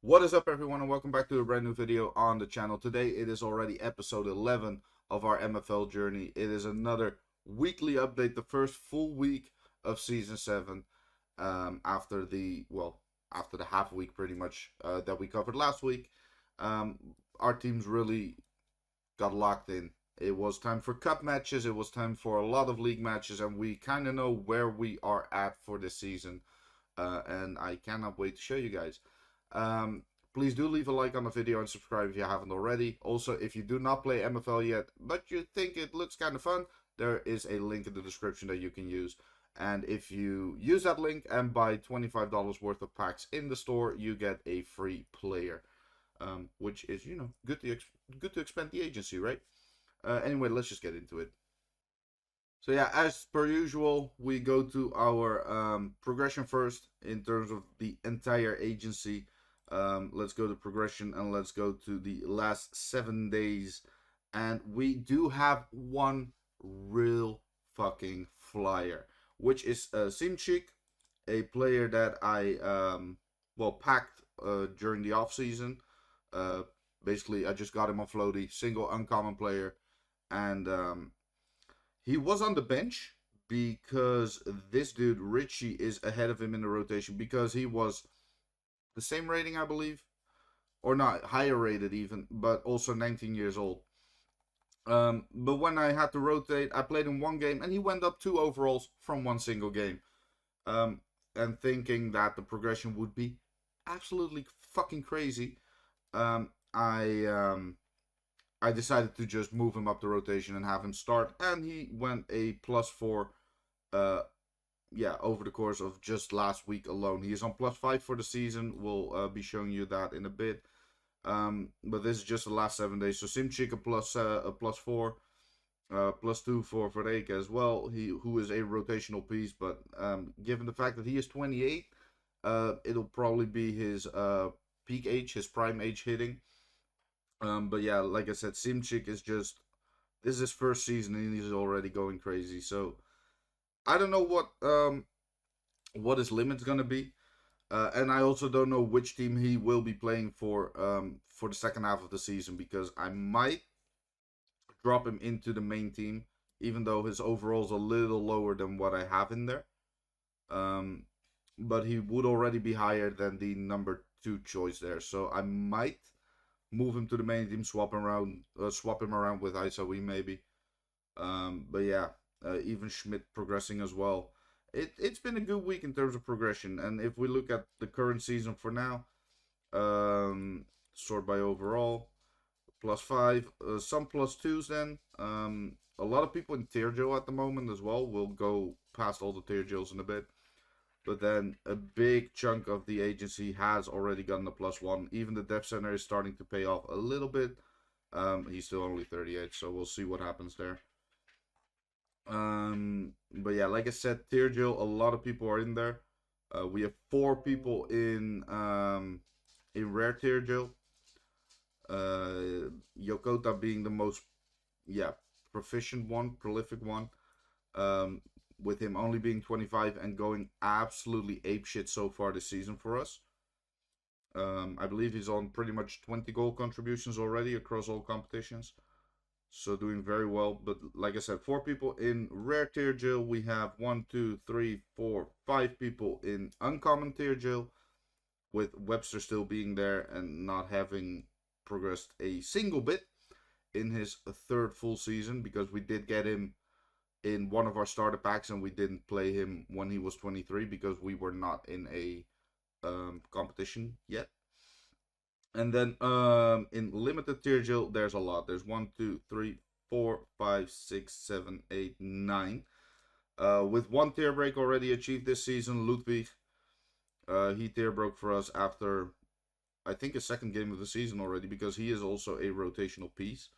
What is up, everyone, and welcome back to a brand new video on the channel. Today it is already episode 11 of our MFL journey. It is another weekly update, the first full week of season 7, after the half week pretty much that we covered last week. Our teams really got locked in. It was time for cup matches, it was time for a lot of league matches, and we kind of know where we are at for this season. And I cannot wait to show you guys. Um, Please do leave a like on the video and subscribe if you haven't already. Also, if you do not play MFL yet, but you think it looks kind of fun, there is a link in the description that you can use. And if you use that link and buy $25 worth of packs in the store, you get a free player, which is, good to expand the agency, right? Anyway, let's just get into it. So yeah, as per usual, we go to our progression first in terms of the entire agency. Let's go to progression and let's go to the last 7 days. And we do have one real fucking flyer, which is Simchik, a player that I packed during the off season. Uh, Basically, I just got him on floaty, single uncommon player, and he was on the bench because this dude Richie is ahead of him in the rotation because he was the same rating, I believe, or not higher rated even, but also 19 years old. But when I had to rotate, I played in one game and he went up 2 overalls from one single game. Um, and thinking that the progression would be absolutely fucking crazy, um, I um, I decided to just move him up the rotation and have him start, and he went a +4. Uh, over the course of just last week alone, he is on +5 for the season. We'll be showing you that in a bit. But this is just the last 7 days. So Simchik a +4, +2 for Verreke as well. Who is a rotational piece, but given the fact that he is 28, it'll probably be his peak age, his prime age hitting. But yeah, like I said, Simchik is just, this is his first season and he's already going crazy. So I don't know what his limit's gonna be, and I also don't know which team he will be playing for the second half of the season, because I might drop him into the main team, even though his overall's a little lower than what I have in there. Um, but he would already be higher than the number 2 choice there, so I might move him to the main team, swap him around with Isawi maybe. But yeah, even Schmidt progressing as well. It's been a good week in terms of progression, and if we look at the current season for now, sort by overall, +5, some +2s then. A lot of people in tier Joe at the moment as well. We'll go past all the tier Joes in a bit. But then a big chunk of the agency has already gotten a +1. Even the depth center is starting to pay off a little bit. He's still only 38, so we'll see what happens there. But yeah, like I said, tier Jill, a lot of people are in there. We have 4 people in rare tier Jill. Yokota being the most, proficient one, prolific one. Um, with him only being 25 and going absolutely apeshit so far this season for us. I believe he's on pretty much 20 goal contributions already across all competitions. So doing very well. But like I said, 4 people in rare tier Jill. We have 1, 2, 3, 4, 5 people in uncommon tier Jill, with Webster still being there and not having progressed a single bit in his 3rd full season, because we did get him in one of our starter packs and we didn't play him when he was 23 because we were not in a competition yet. And then in limited tier Jill, there's a lot. There's 1, 2, 3, 4, 5, 6, 7, 8, 9. With 1 tier break already achieved this season, Ludwig. He tier broke for us after, I think, a 2nd game of the season already, because he is also a rotational piece.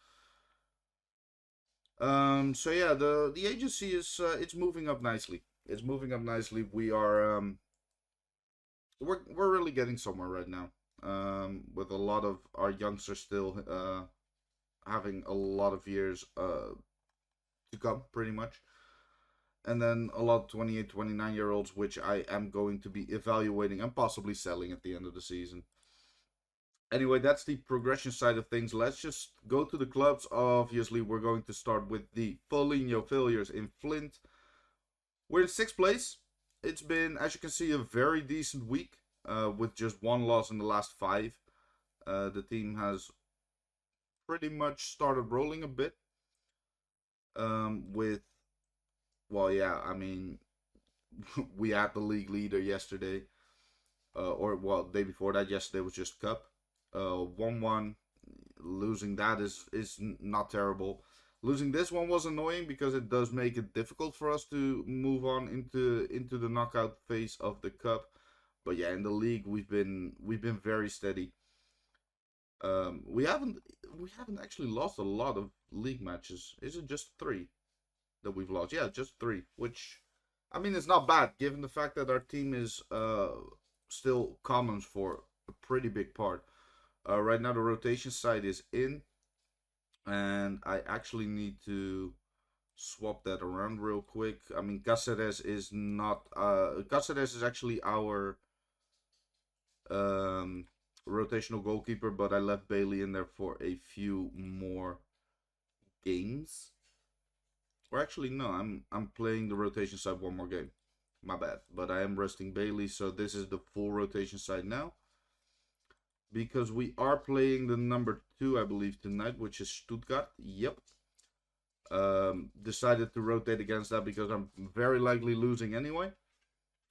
So yeah, the agency is it's moving up nicely. It's moving up nicely. We're really getting somewhere right now. With a lot of our youngsters still having a lot of years to come, pretty much. And then a lot of 28, 29-year-olds, which I am going to be evaluating and possibly selling at the end of the season. Anyway, that's the progression side of things. Let's just go to the clubs. Obviously, we're going to start with the Foligno Failures in Flint. We're in 6th place. It's been, as you can see, a very decent week with just one loss in the last 5. The team has pretty much started rolling a bit with, well, yeah, I mean, we had the league leader yesterday, or, well, day before that. Yesterday was just Cup. 1-1. Losing that is not terrible. Losing this one was annoying because it does make it difficult for us to move on into the knockout phase of the cup. But yeah, in the league we've been very steady. We haven't actually lost a lot of league matches. Is it just 3 that we've lost? Yeah, just 3, which I mean it's not bad given the fact that our team is still commons for a pretty big part. Right now the rotation side is in, and I actually need to swap that around real quick. I mean, Cáceres is not. Cáceres is actually our um, rotational goalkeeper, but I left Bailey in there for a few more games. Or actually, no, I'm playing the rotation side one more game. My bad. But I am resting Bailey, so this is the full rotation side now. Because we are playing the number 2, I believe, tonight, which is Stuttgart. Yep. Decided to rotate against that because I'm very likely losing anyway,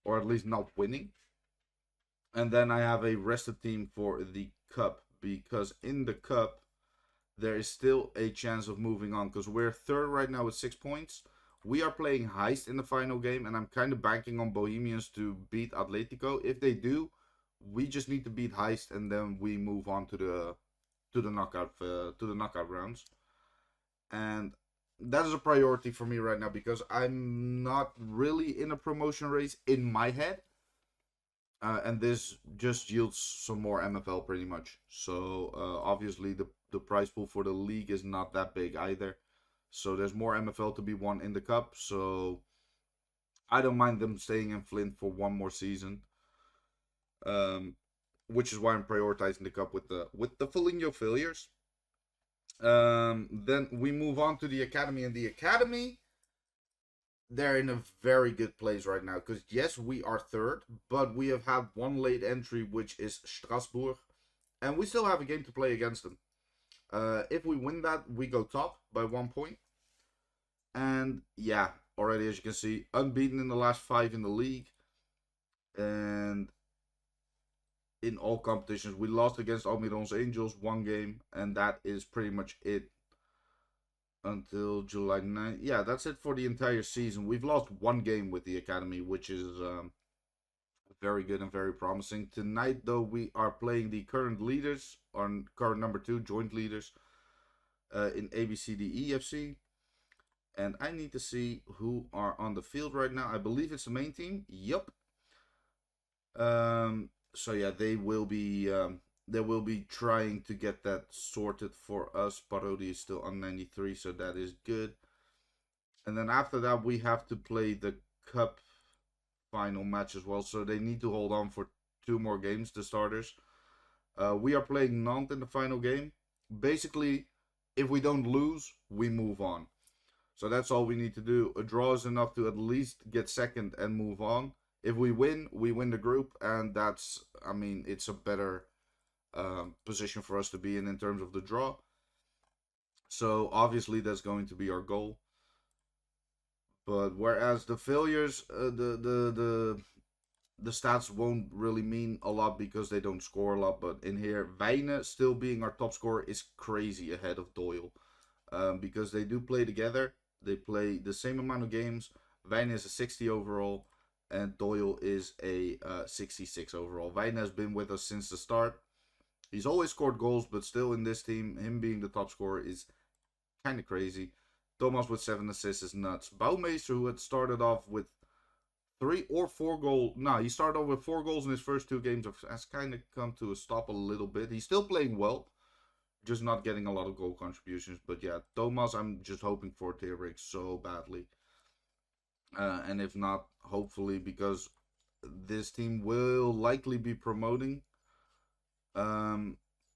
or at least not winning. And then I have a rested team for the cup because in the cup there is still a chance of moving on because we're 3rd right now with 6 points. We are playing Heist in the final game, and I'm kind of banking on Bohemians to beat Atletico. If they do, we just need to beat Heist, and then we move on to the knockout rounds. And that is a priority for me right now because I'm not really in a promotion race in my head. And this just yields some more MFL pretty much. So obviously the prize pool for the league is not that big either. So there's more MFL to be won in the cup. So I don't mind them staying in Flint for one more season. Which is why I'm prioritizing the cup with the Foligno failures. Then we move on to the academy, and the academy, they're in a very good place right now because yes, we are 3rd, but we have had one late entry, which is Strasbourg, and we still have a game to play against them. If we win that, we go top by 1 point. And yeah, already as you can see, unbeaten in the last 5 in the league, and in all competitions we lost against Almiron's Angels 1 game, and that is pretty much it until July 9th. Yeah, that's it for the entire season. We've lost 1 game with the academy, which is very good and very promising. Tonight, though, we are playing the current leaders, or current number 2 joint leaders in ABCDEFC. And I need to see who are on the field right now. I believe it's the main team. Yup. So yeah, they will be trying to get that sorted for us. Parodi is still on 93, so that is good. And then after that, we have to play the cup final match as well. So they need to hold on for 2 more games, the starters. We are playing Nantes in the final game. Basically, if we don't lose, we move on. So that's all we need to do. A draw is enough to at least get 2nd and move on. If we win the group, and that's, I mean, it's a better position for us to be in terms of the draw. So obviously that's going to be our goal. But whereas the failures, the stats won't really mean a lot because they don't score a lot. But in here, Wijne still being our top scorer is crazy ahead of Doyle, because they do play together. They play the same amount of games. Wijne is a 60 overall, and Doyle is a 66 overall. Wijne has been with us since the start. He's always scored goals, but still in this team, him being the top scorer is kind of crazy. Thomas with 7 assists is nuts. Bouwmeester, who had started off with 3 or 4 goals. No, he started off with 4 goals in his first 2 games. Has kind of come to a stop a little bit. He's still playing well, just not getting a lot of goal contributions. But yeah, Thomas, I'm just hoping for tier break so badly. And if not, hopefully, because this team will likely be promoting.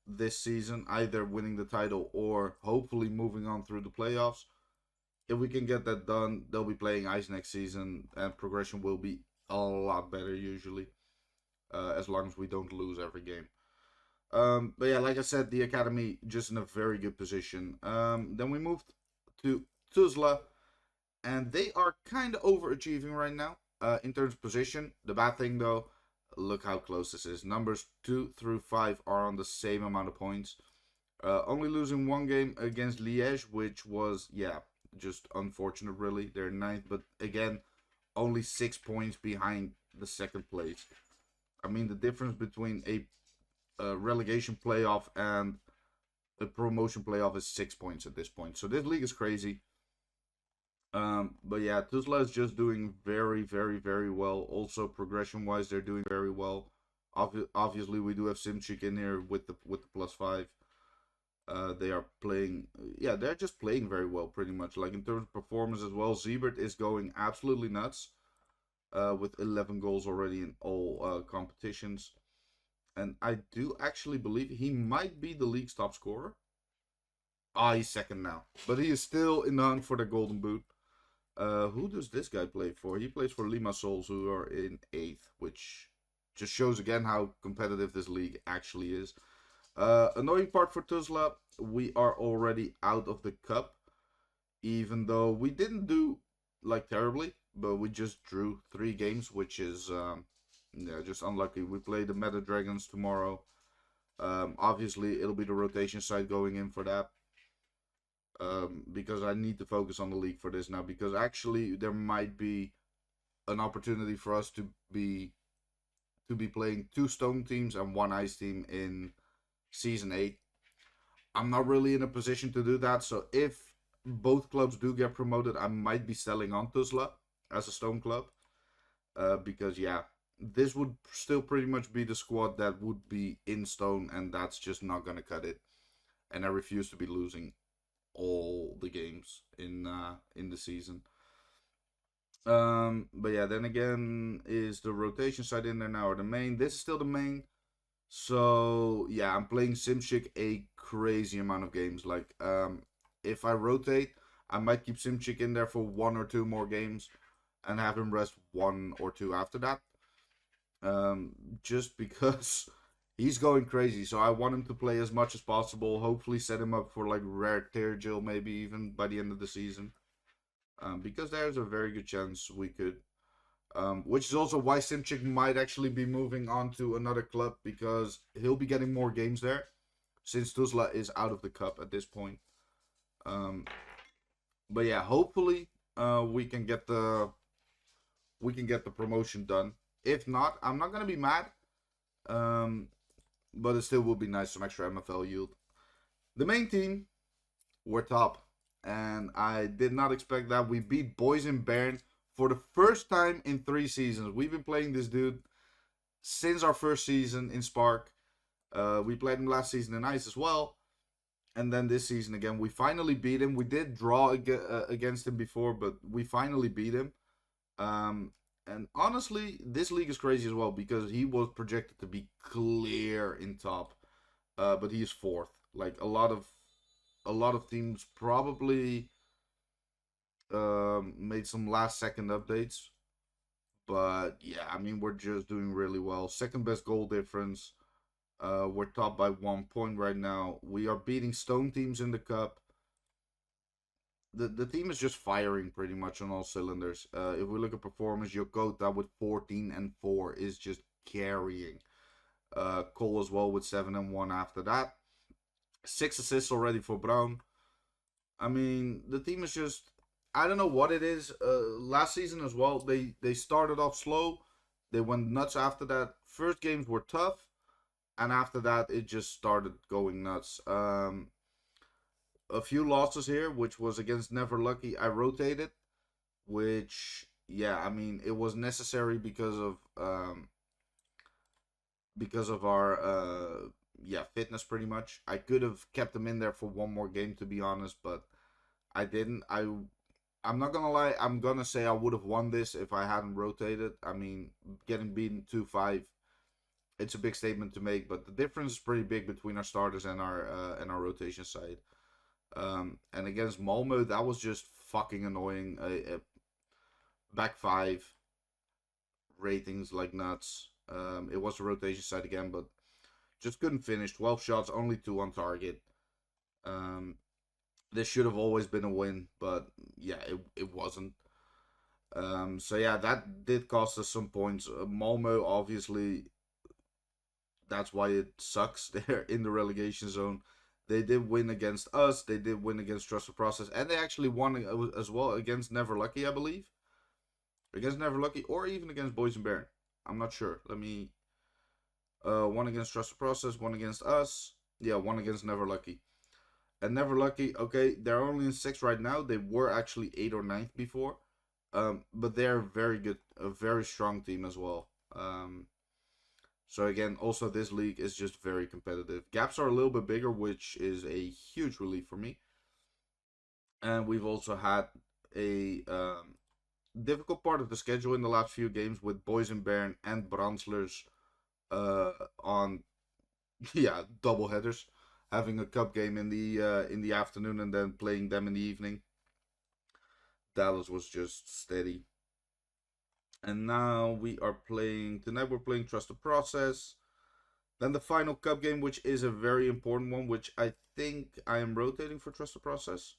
this season, either winning the title or hopefully moving on through the playoffs. If we can get that done, they'll be playing ice next season, and progression will be a lot better usually, as long as we don't lose every game. But yeah, like I said, the academy just in a very good position. Then we moved to Tuzla, and they are kind of overachieving right now in terms of position. The bad thing though, look how close this is. Numbers 2 through 5 are on the same amount of points. Only losing one game against Liège, which was, yeah, just unfortunate, really. They're ninth, but again, only 6 points behind the second place. I mean, the difference between a relegation playoff and a promotion playoff is 6 points at this point. So this league is crazy. But yeah, Tuzla is just doing very, very, very well. Also, progression-wise, they're doing very well. Obviously, we do have Simchik in here with the +5. They are playing, yeah, they're just playing very well, pretty much. Like in terms of performance as well, Siebert is going absolutely nuts, with 11 goals already in all competitions. And I do actually believe he might be the league's top scorer. Ah, he's second now, but he is still in the hunt for the Golden Boot. Who does this guy play for? He plays for Limassols, who are in 8th, which just shows again how competitive this league actually is. Annoying part for Tuzla, we are already out of the cup, even though we didn't do like terribly, but we just drew 3 games, which is yeah, just unlucky. We play the Meta Dragons tomorrow. Obviously, it'll be the rotation side going in for that. Because I need to focus on the league for this now. Because actually, there might be an opportunity for us to be playing 2 stone teams and 1 ice team in season 8. I'm not really in a position to do that. So if both clubs do get promoted, I might be selling on Tuzla as a stone club. Because yeah, this would still pretty much be the squad that would be in stone, and that's just not gonna cut it. And I refuse to be losing all the games in the season. But yeah, then again, is the rotation side in there now or the main? This is still the main. So yeah, I'm playing Simchik a crazy amount of games. Like, if I rotate, I might keep Simchik in there for 1 or 2 more games, and have him rest 1 or 2 after that. Just because he's going crazy. So I want him to play as much as possible. Hopefully, set him up for like rare tear Jill, maybe even by the end of the season. Because there's a very good chance we could. Which is also why Simchik might actually be moving on to another club, because he'll be getting more games there, since Tuzla is out of the cup at this point. But yeah, hopefully we can get the promotion done. If not, I'm not gonna be mad. But it still will be nice, some extra MFL yield. The main team, we're top, and I did not expect that. We beat Boys in Bern for the first time in 3 seasons. We've been playing this dude since our first season in Spark. We played him last season in Ice as well, and then this season again. We finally beat him. We did draw against him before, but we finally beat him. And honestly, this league is crazy as well, because he was projected to be clear in top, but he is 4th. Like a lot of teams probably made some last second updates, but yeah, I mean, we're just doing really well. Second best goal difference. We're top by 1 point right now. We are beating stone teams in the cup. The team is just firing pretty much on all cylinders. If we look at performance, Yokota with 14 and 4 is just carrying. Cole as well with 7 and 1 after that. 6 assists already for Brown. I mean, the team is just, I don't know what it is. Last season as well, they started off slow. They went nuts after that. First games were tough, and after that, it just started going nuts. A few losses here, which was against Never Lucky. I rotated, which, yeah, I mean, it was necessary because of our yeah, fitness pretty much. I could have kept him in there for 1 more game, to be honest, but I didn't. I'm not gonna lie. I'm gonna say I would have won this if I hadn't rotated. I mean, getting beaten 2-5 it's a big statement to make, but the difference is pretty big between our starters and our rotation side. And against Malmo, that was just fucking annoying. Back five ratings like nuts. It was a rotation side again, but just couldn't finish. 12 shots, only 2 on target. Um, this should have always been a win, but yeah, it wasn't. So yeah, that did cost us some points. Malmo, obviously, that's why it sucks. They're in the relegation zone. They did win against us. They did win against Trust the Process, and they actually won as well against Never Lucky, I believe. Against Never Lucky, or even against Boys and Baron. I'm not sure. Let me. One against Trust the Process, one against us. Yeah, one against Never Lucky. And Never Lucky, okay, they're only in 6th right now. They were actually 8th or ninth before. But they're very good, a very strong team as well. So again, also this league is just very competitive. Gaps are a little bit bigger, which is a huge relief for me. And we've also had a difficult part of the schedule in the last few games with Boys and Baron and Branslers on double headers, having a cup game in the afternoon and then playing them in the evening. Dallas was just steady. And now we are playing tonight. We're playing Trust the Process. Then the final cup game, which is a very important one, which I think I am rotating for Trust the Process.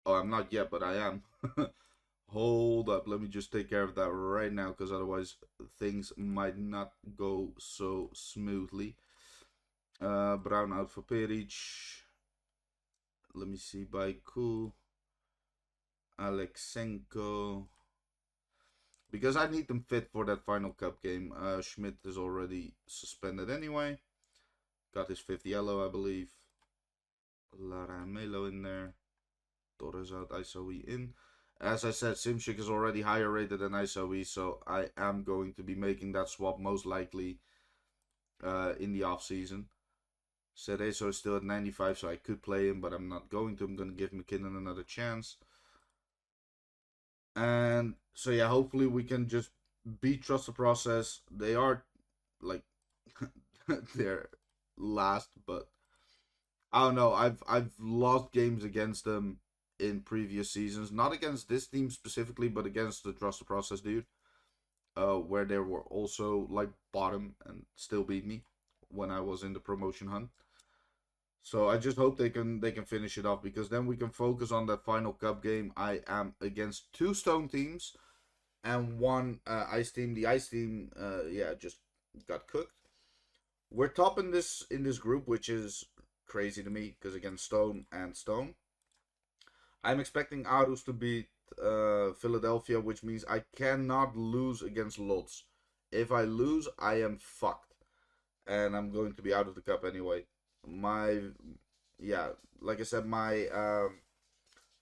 Oh, I'm not yet, but I am. Hold up, let me just take care of that right now, because otherwise things might not go so smoothly. Brown out for Peric. Let me see, Mijkol. Alexenko. Because I need them fit for that final cup game. Schmidt is already suspended anyway. Got his 5th yellow, I believe. Lara and Melo in there. Torres out, Isoe in. As I said, Simchik is already higher rated than Isoe, so I am going to be making that swap most likely in the off season. Cerezo is still at 95, so I could play him, but I'm not going to. I'm going to give McKinnon another chance. And so yeah, hopefully we can just beat Trust the Process. They are like they're last, but I don't know. I've lost games against them in previous seasons, not against this team specifically, but against the Trust the Process dude, where they were also like bottom and still beat me when I was in the promotion hunt. So I just hope they can finish it off, because then we can focus on that final cup game. I am against 2 stone teams and 1 ice team. The ice team, just got cooked. We're top in this group, which is crazy to me, because against Stone and Stone, I'm expecting Arus to beat Philadelphia, which means I cannot lose against Lotz. If I lose, I am fucked, and I'm going to be out of the cup anyway. Like I said, my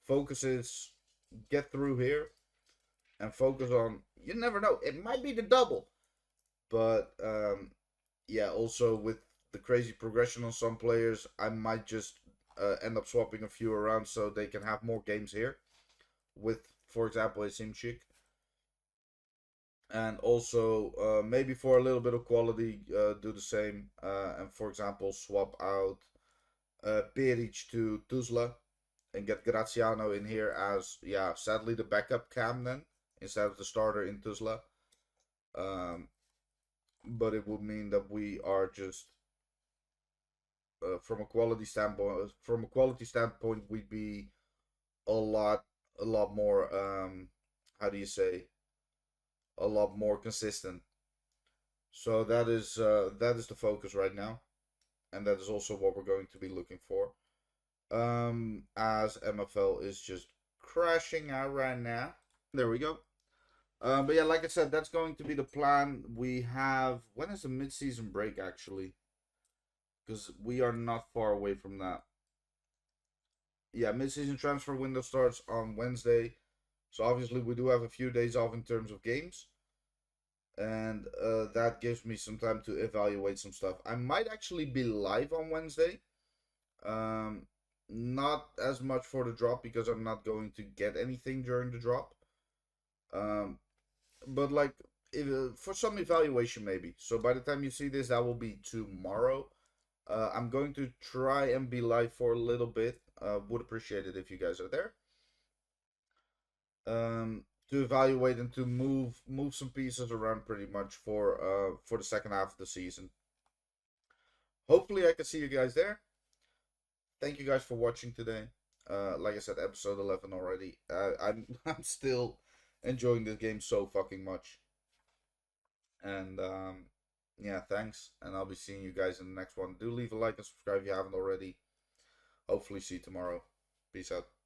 focus is get through here and focus on, you never know, it might be the double, but also with the crazy progression on some players, I might just end up swapping a few around so they can have more games here with, for example, a Simchik. And also maybe for a little bit of quality, do the same, and for example swap out Peric to Tuzla and get Graziano in here as, sadly the backup cam then, instead of the starter in Tuzla. But it would mean that we are just, from a quality standpoint, we'd be a lot more, how do you say, a lot more consistent. So that is the focus right now, and that is also what we're going to be looking for. As MFL is just crashing out right now. There we go. But yeah, like I said, that's going to be the plan. We have, when is the mid-season break actually? Because we are not far away from that. Yeah, mid-season transfer window starts on Wednesday. So obviously we do have a few days off in terms of games. And that gives me some time to evaluate some stuff. I might actually be live on Wednesday. Not as much for the drop, because I'm not going to get anything during the drop. But like for some evaluation maybe. So by the time you see this, that will be tomorrow. I'm going to try and be live for a little bit. Would appreciate it if you guys are there. To evaluate and to move some pieces around pretty much for the second half of the season. Hopefully, I can see you guys there. Thank you guys for watching today. Like I said, episode 11 already. I'm still enjoying this game so fucking much. And yeah, thanks. And I'll be seeing you guys in the next one. Do leave a like and subscribe if you haven't already. Hopefully, see you tomorrow. Peace out.